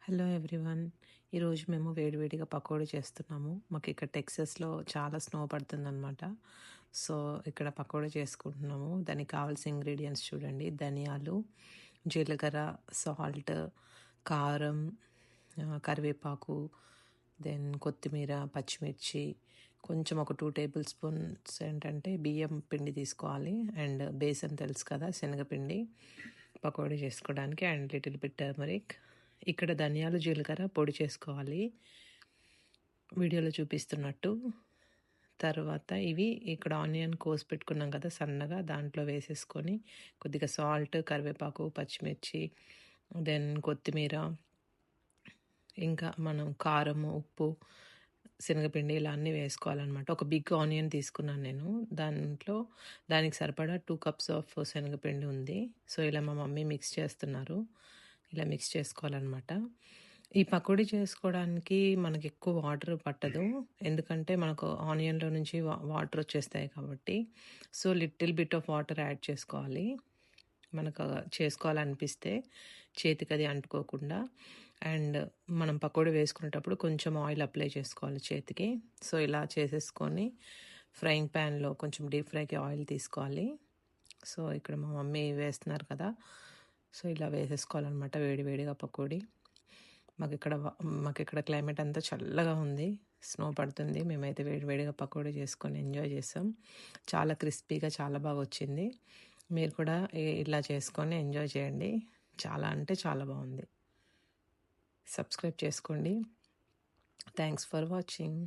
Hello everyone. ఈరోజు మేము వేడివేడిగా పకోడీ చేస్తున్నాము. మాకు ఇక్కడ టెక్సస్‌లో చాలా స్నో పడుతుందనమాట. సో, ఇక్కడ పకోడీ చేసుకుంటున్నాము. దానికి కావాల్సిన ఇంగ్రీడియెంట్స్ చూడండి. ధనియాలు, జీలకర్ర, సాల్ట్, కారం, కరివేపాకు, దెన్ కొత్తిమీర, పచ్చిమిర్చి, కొంచెం ఒక 2 టేబుల్ స్పూన్స్ ఏంటంటే బియ్యం పిండి తీసుకోవాలి. అండ్ బేసన్ తెలుసు కదా, శనగపిండి పకోడీ చేసుకోవడానికి. And little bit turmeric. ఇక్కడ ధనియాలు, జీలకర్ర పొడి చేసుకోవాలి వీడియోలో చూపిస్తున్నట్టు. తర్వాత ఇవి ఇక్కడ ఆనియన్ కోసి పెట్టుకున్నాం కదా సన్నగా, దాంట్లో వేసేసుకొని కొద్దిగా సాల్ట్, కరివేపాకు, పచ్చిమిర్చి, దెన్ కొత్తిమీర, ఇంకా మనం కారము, ఉప్పు, శనగపిండి ఇలా అన్నీ వేసుకోవాలన్నమాట. ఒక బిగ్ ఆనియన్ తీసుకున్నాను నేను. దానికి సరిపడా 2 కప్స్ ఆఫ్ శనగపిండి ఉంది. సో, ఇలా మా మమ్మీ మిక్స్ చేస్తున్నారు. ఇలా మిక్స్ చేసుకోవాలన్నమాట. ఈ పకోడీ చేసుకోవడానికి మనకి ఎక్కువ వాటర్ పట్టదు. ఎందుకంటే మనకు ఆనియన్‌లో నుంచి వాటర్ వచ్చేస్తాయి కాబట్టి. So, little bit of water add చేసుకోవాలి. మనకు చేసుకోవాలనిపిస్తే చేతికది అంటుకోకుండా. అండ్ మనం పకోడీ వేసుకునేటప్పుడు కొంచెం ఆయిల్ అప్లై చేసుకోవాలి చేతికి. సో, ఇలా చేసేసుకొని ఫ్రైయింగ్ ప్యాన్‌లో కొంచెం డీప్ ఫ్రైకి ఆయిల్ తీసుకోవాలి. సో, ఇక్కడ మా మమ్మీ వేస్తున్నారు కదా! సో, ఇలా వేసేసుకోవాలన్నమాట వేడివేడిగా పకోడీ. మాకిక్కడ క్లైమేట్ అంతా చల్లగా ఉంది. స్నో పడుతుంది. మేమైతే వేడివేడిగా పకోడీ చేసుకొని ఎంజాయ్ చేసాం. చాలా క్రిస్పీగా చాలా బాగా వచ్చింది. మీరు కూడా ఇలా చేసుకొని ఎంజాయ్ చేయండి. చాలా అంటే చాలా బాగుంది. సబ్స్క్రైబ్ చేసుకోండి. Thanks for watching.